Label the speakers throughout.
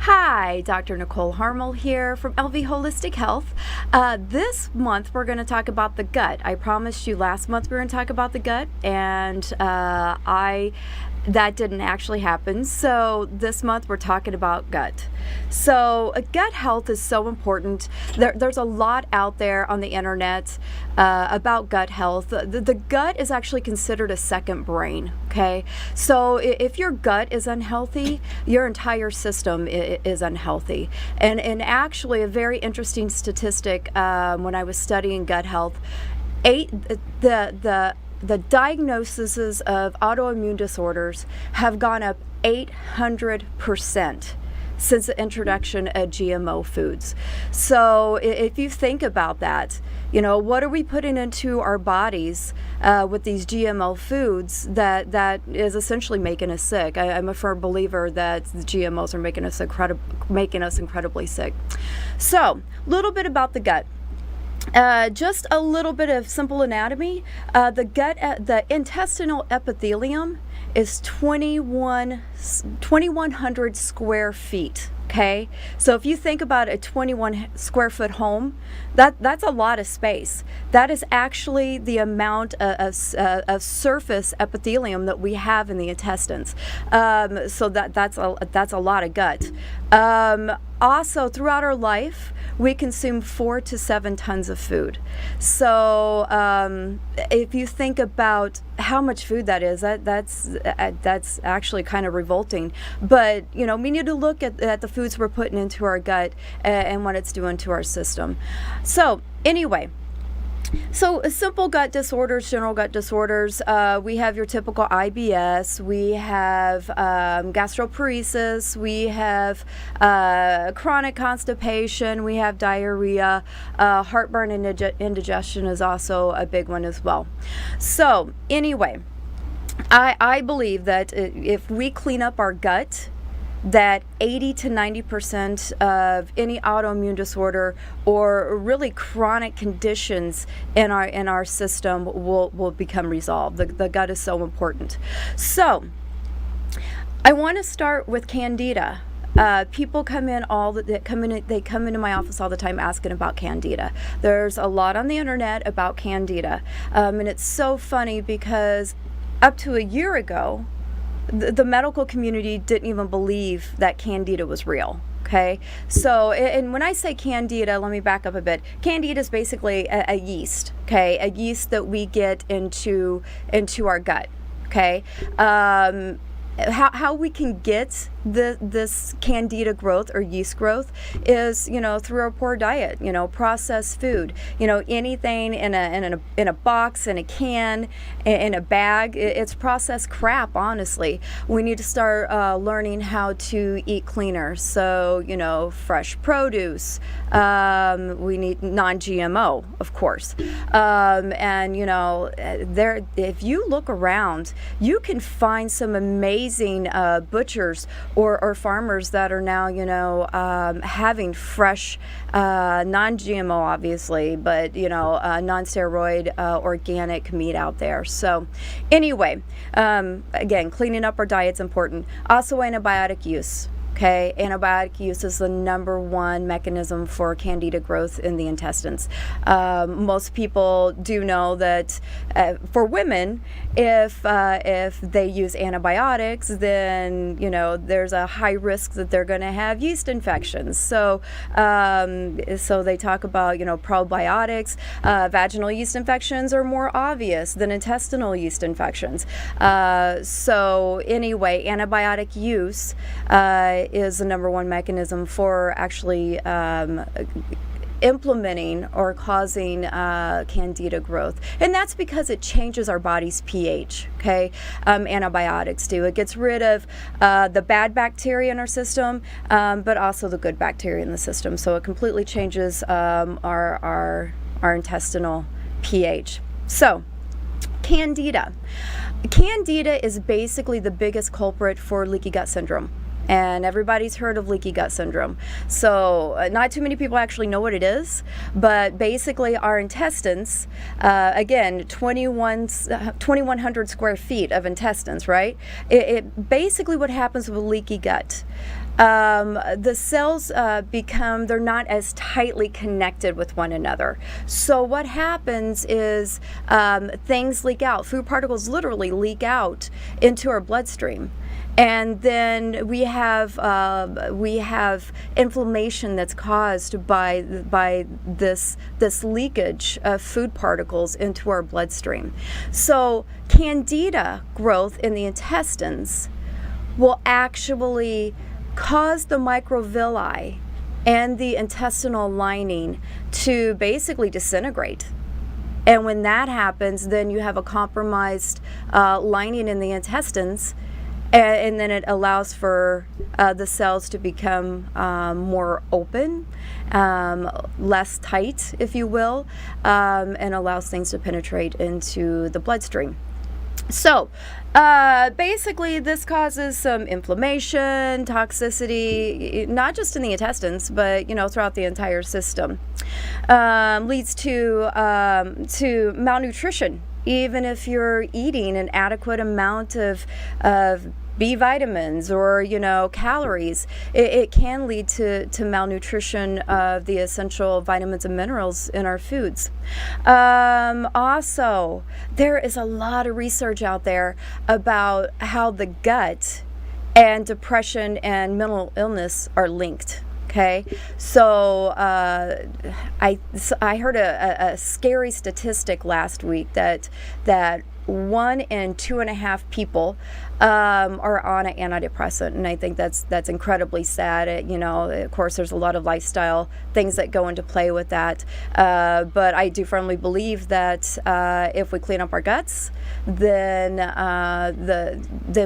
Speaker 1: Hi, Dr. Nicole Harmel here from LV Holistic Health. This month we're going to talk about the gut. I promised you last month we were going to talk about the gut, and that didn't actually happen. So this month we're talking about gut. So gut health is so important. There's a lot out there on the internet about gut health. The gut is actually considered a second brain. Okay, so if your gut is unhealthy, your entire system is unhealthy. And actually, a very interesting statistic when I was studying gut health, the diagnoses of autoimmune disorders have gone up 800% since the introduction of GMO foods. So if you think about that, you know, what are we putting into our bodies with these GMO foods that is essentially making us sick? I'm a firm believer that the GMOs are making us incredibly sick. So, a little bit about the gut. Just a little bit of simple anatomy. The intestinal epithelium is 2,100 square feet. Okay, so if you think about a 21 square foot home, that's a lot of space. That is actually the amount of surface epithelium that we have in the intestines. So that's a lot of gut. Also, throughout our life, we consume 4 to 7 tons of food. So if you think about how much food that is, that's actually kind of revolting. But you know, we need to look at the foods we're putting into our gut and what it's doing to our system. So anyway. So simple gut disorders, general gut disorders, we have your typical IBS, we have gastroparesis, we have chronic constipation, we have diarrhea, heartburn and indigestion is also a big one as well. So anyway, I believe that if we clean up our gut, that 80 to 90% of any autoimmune disorder or really chronic conditions in our system will become resolved. The gut is so important. So I want to start with Candida. People come into my office all the time asking about Candida. There's a lot on the internet about Candida, and it's so funny because up to a year ago, the medical community didn't even believe that Candida was real. Okay, so and when I say Candida, let me back up a bit. Candida is basically a yeast. Okay, a yeast that we get into our gut. Okay, how we can get this Candida growth or yeast growth is, you know, through our poor diet, you know, processed food, you know, anything in a box, in a can, in a bag, it's processed crap. Honestly, we need to start learning how to eat cleaner. So, you know, fresh produce, we need non-GMO, of course, and you know, if you look around, you can find some amazing butchers or farmers that are now, you know, having fresh, non-GMO obviously, but you know, non-steroid organic meat out there. So anyway, again, cleaning up our diet's important. Also, antibiotic use. Okay, antibiotic use is the #1 mechanism for Candida growth in the intestines. Most people do know that for women, if they use antibiotics, then you know there's a high risk that they're going to have yeast infections. So they talk about, you know, probiotics. Vaginal yeast infections are more obvious than intestinal yeast infections. So anyway, antibiotic use is the #1 mechanism for actually implementing or causing Candida growth, and that's because it changes our body's pH. Okay, antibiotics do. It gets rid of the bad bacteria in our system, but also the good bacteria in the system. So it completely changes our intestinal pH. So Candida is basically the biggest culprit for leaky gut syndrome. And everybody's heard of leaky gut syndrome. So not too many people actually know what it is, but basically our intestines, again, 2,100 square feet of intestines, right? It basically what happens with leaky gut. the cells they're not as tightly connected with one another. So what happens is things leak out. Food particles literally leak out into our bloodstream. And then we have inflammation that's caused by this leakage of food particles into our bloodstream. So candida growth in the intestines will actually cause the microvilli and the intestinal lining to basically disintegrate. And when that happens, then you have a compromised lining in the intestines. And then it allows for the cells to become more open, less tight, if you will, and allows things to penetrate into the bloodstream. So basically this causes some inflammation, toxicity, not just in the intestines, but throughout the entire system. Leads to malnutrition. Even if you're eating an adequate amount of B vitamins or calories, it can lead to malnutrition of the essential vitamins and minerals in our foods. Also, there is a lot of research out there about how the gut and depression and mental illness are linked. Okay, so I heard a scary statistic last week that 1 in 2.5 people are on an antidepressant, and I think that's incredibly sad. Of course, there's a lot of lifestyle things that go into play with that, but I do firmly believe that if we clean up our guts, then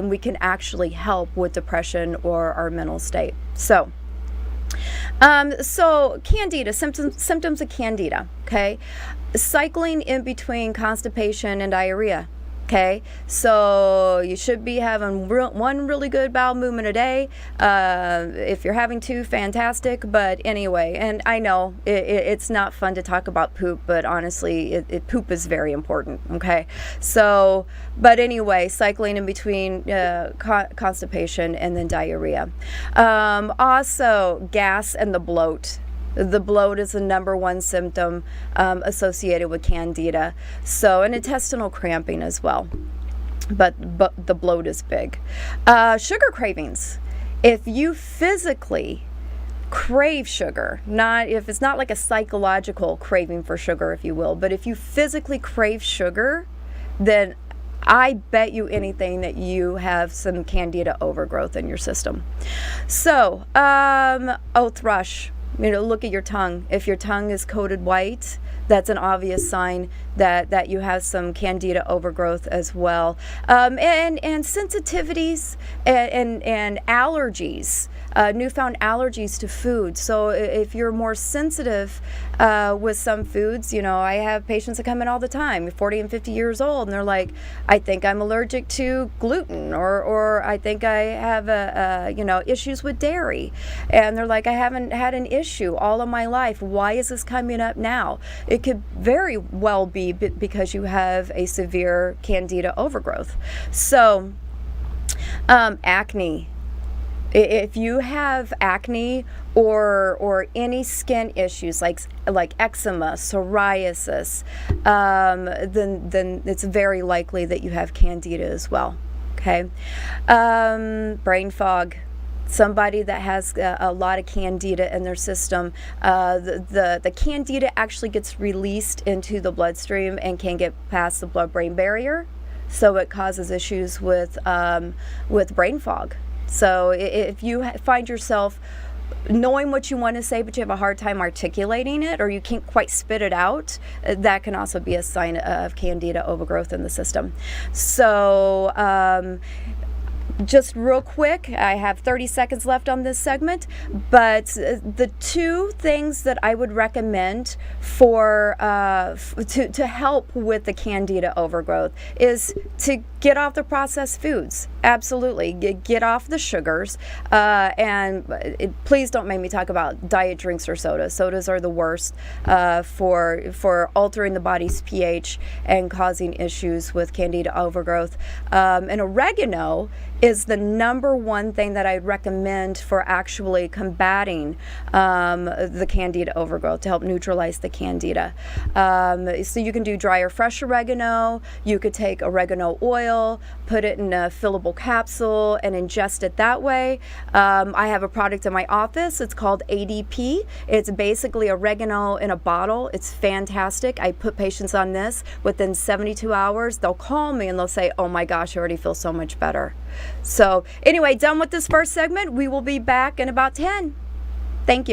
Speaker 1: we can actually help with depression or our mental state. So candida, symptoms of candida, okay? Cycling in between constipation and diarrhea, okay? So you should be having one really good bowel movement a day. If you're having 2, fantastic. But anyway, and I know it's not fun to talk about poop, but honestly, poop is very important, okay? So, but anyway, cycling in between constipation and then diarrhea. Also, gas and the bloat. The bloat is the number one symptom associated with candida. So, and intestinal cramping as well. But the bloat is big. Sugar cravings. If you physically crave sugar, if it's not like a psychological craving for sugar, if you will, but if you physically crave sugar, then I bet you anything that you have some candida overgrowth in your system. So, thrush. Look at your tongue. If your tongue is coated white, that's an obvious sign that you have some candida overgrowth as well. And sensitivities and allergies, newfound allergies to food. So if you're more sensitive with some foods, I have patients that come in all the time, 40 and 50 years old, and they're like, I think I'm allergic to gluten, or I think I have issues with dairy. And they're like, I haven't had an issue all of my life. Why is this coming up now? It could very well be because you have a severe candida overgrowth. So, acne. If you have acne or any skin issues like eczema, psoriasis, then it's very likely that you have candida as well. Okay, brain fog. Somebody that has a lot of candida in their system, the candida actually gets released into the bloodstream and can get past the blood-brain barrier, so it causes issues with brain fog. So if you find yourself knowing what you want to say, but you have a hard time articulating it, or you can't quite spit it out, that can also be a sign of candida overgrowth in the system. So, just real quick, I have 30 seconds left on this segment, but the 2 things that I would recommend for to help with the candida overgrowth is to get off the processed foods. Absolutely. Get off the sugars. Please don't make me talk about diet drinks or sodas. Sodas are the worst for altering the body's pH and causing issues with candida overgrowth. And oregano is the number one thing that I'd recommend for actually combating the candida overgrowth, to help neutralize the candida. So you can do dry or fresh oregano. You could take oregano oil, put it in a fillable capsule and ingest it that way. I have a product in my office. It's called ADP. It's basically oregano in a bottle. It's fantastic. I put patients on this. Within 72 hours, they'll call me and they'll say, oh my gosh, I already feel so much better. So anyway, done with this first segment. We will be back in about 10. Thank you.